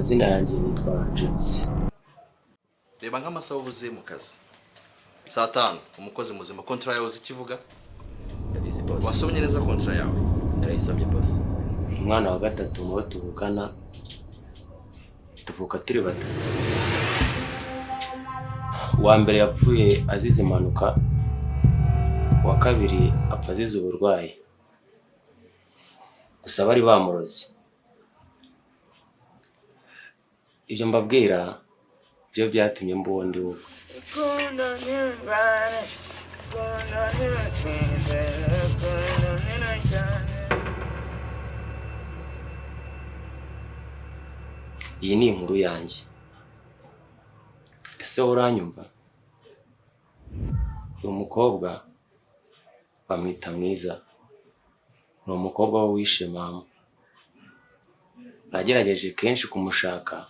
Amazina yanjye nitwa James. Reba nk'amasaha ubuze mu kazi. Saa 5 umukozi muzima contract yawe uzikivuga? Ndabizi boss. Wasomye neza contract yawe? Narayisomye boss. Umwana wa gatatu mu tuvukana tuvuka turi batatu. Wa mbere yapfuye azize impanuka, wa kabiri apfa azize uburwayi. Gusa bari bamuroze. Ibyo mbabwira byo byatumye mbundi ubu. Iyi ni inkuru yanjye. Ese uranyumva? Uyu mukobwa bamwita Mwiza. Ni umukobwa wishe mama. Nagerageje kenshi kumushaka,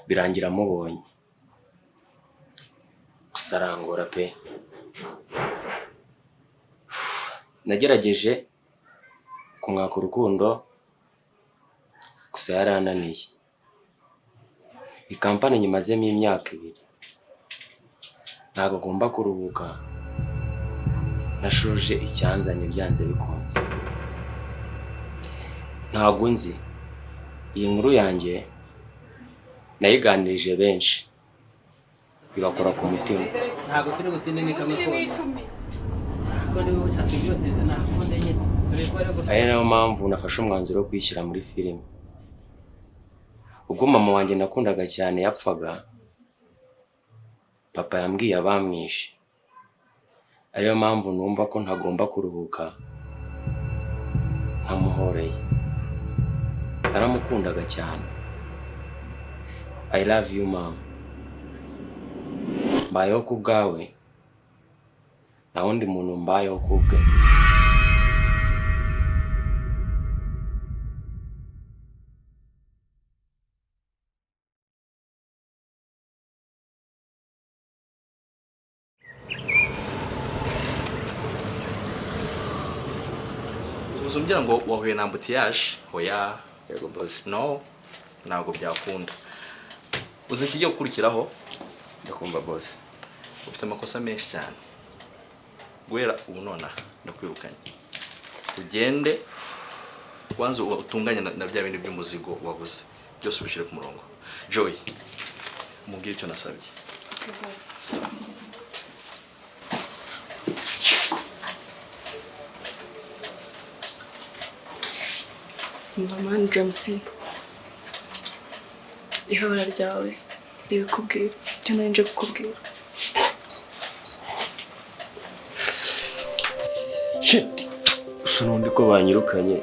birangira mubonye. Gusa arangora pe. Nagerageje kumwaka urukundo, gusa yarananiye. Ikampani nyimazemo imyaka 2. Ntago agomba kuruhuka. Nashoje icyanzanye byanze bikunze. Ntago nzi. Iyi nkuru yanjye nayiganirije benshi. Bibakora ku mutima. Ntago turi gutinde ni kamwe ko. Ntago ni wo cyafite byose nakonde nyine. Ari nayo mpamvu nafashe umwanzuro wo kwishyira muri filime. Ubwo mama wanjye nakundaga cyane yapfaga, papa yambwiye abamwishe. Ariyo mpamvu numva ko ntagomba kuruhuka ntamuhoreye. Naramukundaga cyane. I love you mom. Mbayeho ku bwawe, nta wundi muntu mbayeho ku bwe. Uzumbira ngo wahuye na ambutiyage? Oya. Yego boss. No. Ntabwo byakunda. Uzi kigiye gukurikiraho? Ndakumva boss. Ufite amakosa menshi cyane. Guhera ubu nona ndakwirukanye. Ugende wanze utunganya na bya bintu by'umuzigo waguze. Byose ubishire ku murongo. Joy. Mubwire icyo nasabye. Boss. Mama James. Ihora ryawe ribikubwira cyo nanje kukubwira. Shit. Usunundi ko banyirukanye.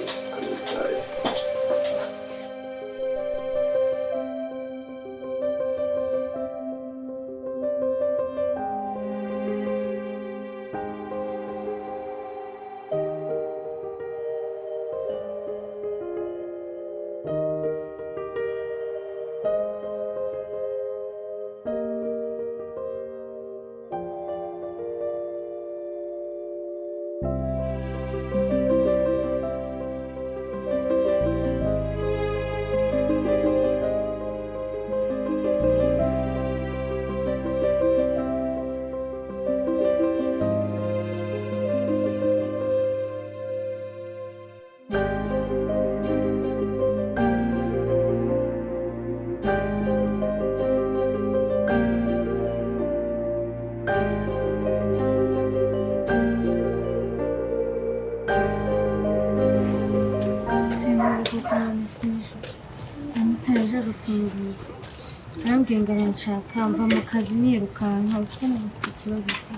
Nshaka mva mu kazi nirukanka uziko nafite ikibazo ko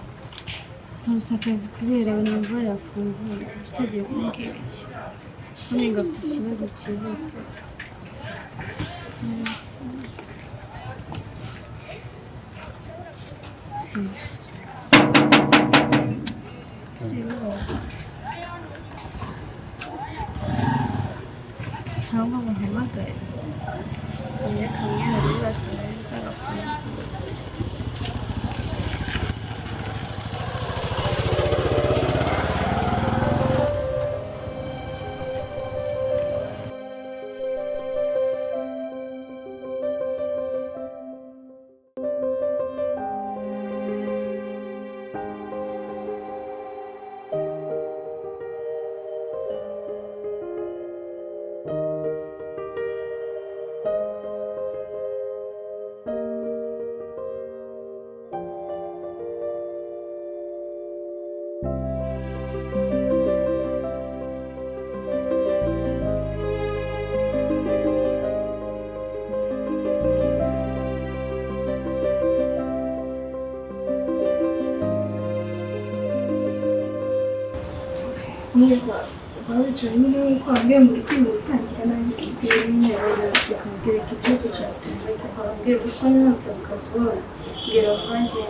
ntusa akazi kubera abantu barafungiye sagiye kumbwira iki none ngafite ikibazo cyihuta cyangwa bahamagare kamera bibasaba agafunga. Mwiza babicaye nyine nk'uko wambwiye ngo uri kwiga gutangira nanjye kubwira nyine bakambwira ko ibyo gucatinga bakambwira ko nose akazi wowe mbwira vanjye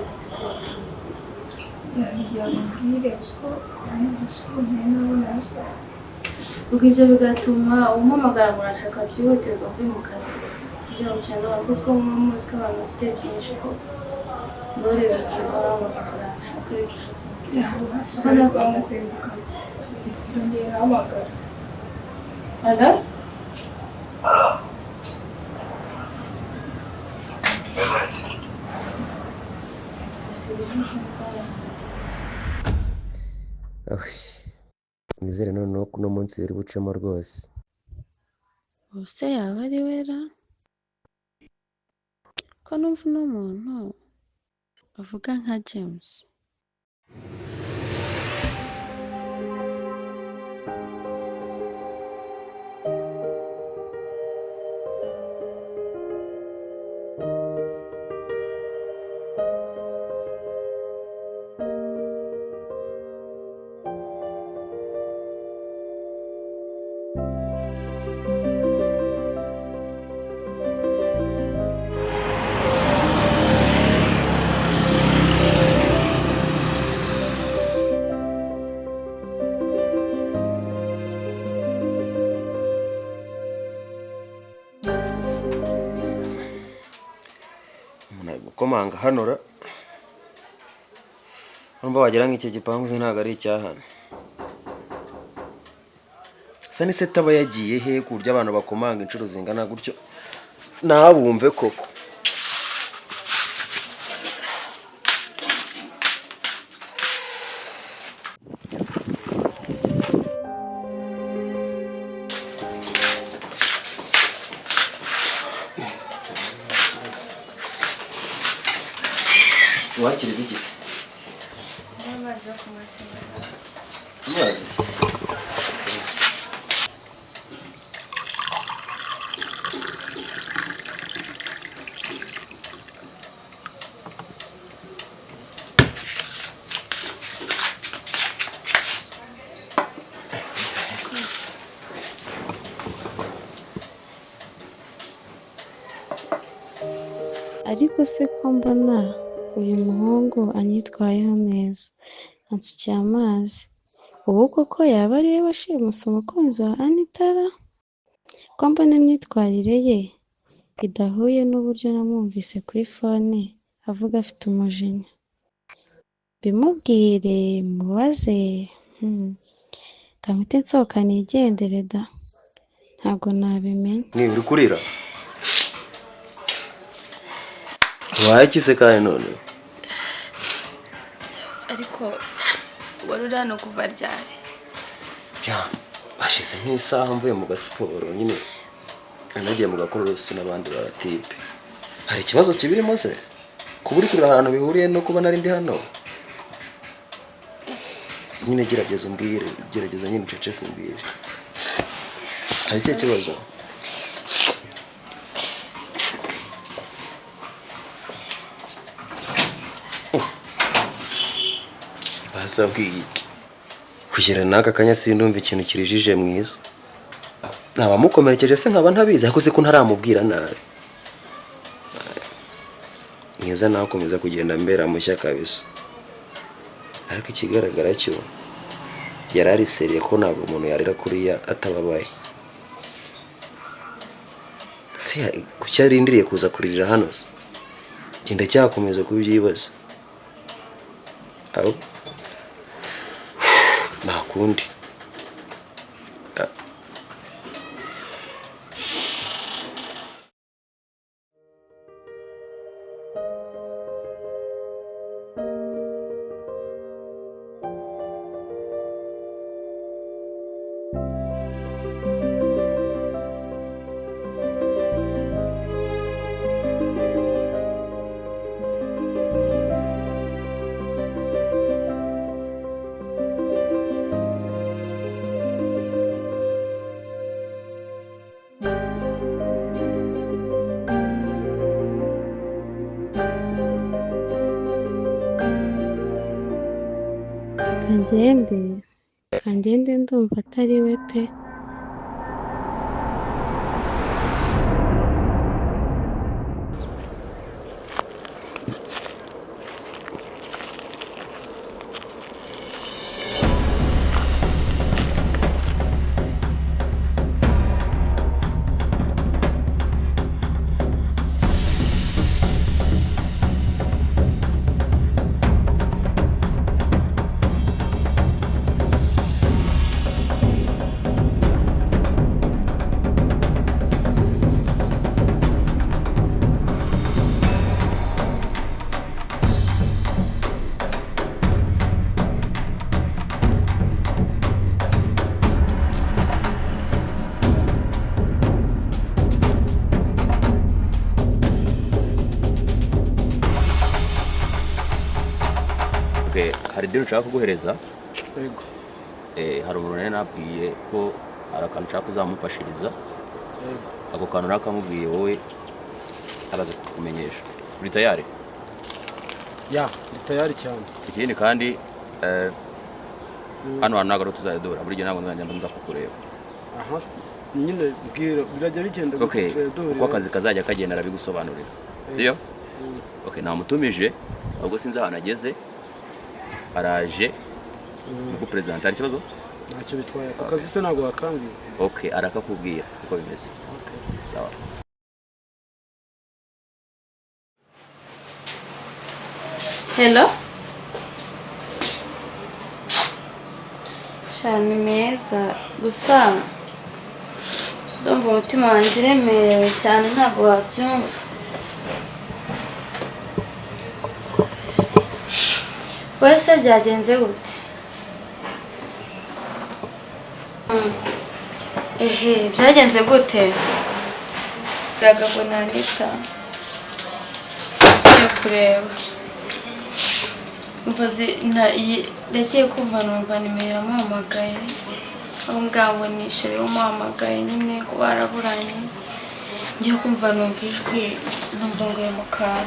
ubwo ibyo bigatuma umuhamagara ngo urashaka byihutirwa mvuye mu kazi kugira ngo cyane wakoze ko mu munsi k'abantu bafite byinshi ko dore bagiye bahamagara ashaka ibishaka nazamuze mu kazi ndongera hamagara Ada? Nizere noneho kuno munsi biri bucemo rwose. Ubuse yaba ari wera? Ko numva uno muntu avuga nka James. Komanga hanora umva wagira nk'iki gipangu ntago ari icyahana sani se taba yagiye he kurya abantu bakomanga inshuro zingana gutyo nabumve koko wakiriza iki se Amazi yo kumasima. Amazi Ariko se ko mbona uyu muhungu anyitwayeho neza ansukiye amazi ubu koko yaba ariwe washimuse umukunzi wa Anitara ko mbona imyitwarire ye idahuye n'uburyo namwumvise kuri fone avuga afite umujinya bimubwire mubaze kamite nsohoka nigendere da ntabwo nabimenya ni uri kurira wakize kandi none ariko wari uri hano kuva ryari bashize nk'isaha mvuye mu gasiporo nyine nagiye mu gakororosi n'abandi batipe hari ikibazo kibirimo se kuba uri kurira ahantu bihuriye no kuba nari ndi hano nyine gerageza umbwire gerageza nyine ucece kumbwire hari ikihe kibazo basabwiye kugera n'aka kanya sindumva ikintu kirijije mwiza naba mukomerekeje se nkaba ntabizi ariko se ko ntaramubwira nabi mwiza nakomeza kugenda mbera mushya kabisa ariko ikigaragara cyo yarari seriye ko ntabwo umuntu yarira kuriya atababaye se kuki yarindiriye kuza kuririra hano se genda cyakomeza kubyibaza aho nakundi ngende reka ngende ndumva atari we pe. Hari dero nshaka kuguhereza. Yego. Hari umuntu nari nabwiye ko arakantu nshaka kuzamufashiriza. Yego. Ako kantu nakamubwiye wowe araza kukumenyesha. Uri tayari? Ya, ndi tayari cyane. Ikindi kandi hano nagaro tuzayadora buri gihe ntabwo nzajya kukureba. Aha. Nyine bwira birajya bigenda gutedora. Uko akazi kazajya kagenda arabigusobanurira. Sio? Okay, namutumije ubwo sinzi ahantu ageze. Araje nuko president ari kibazo ntacyo bitwaye akazi se ntabwo wakambiye. Okay, arakakubwira uko bimeze. Okay, sawa. Hello, shani meza gusa ndumva umutima wanjye uremerewe cyane ntabwo wabyumva. Wese byagenze gute? Byagenze gute? Gagabo nanita. Yo kureba. Mvuze ndakeye kumva numva nimero yamuhamagaye. Ngo nishere umuhamagaye nyine ko baraburanye. Ngiye kumva numva ijwi numva ngo yamukara.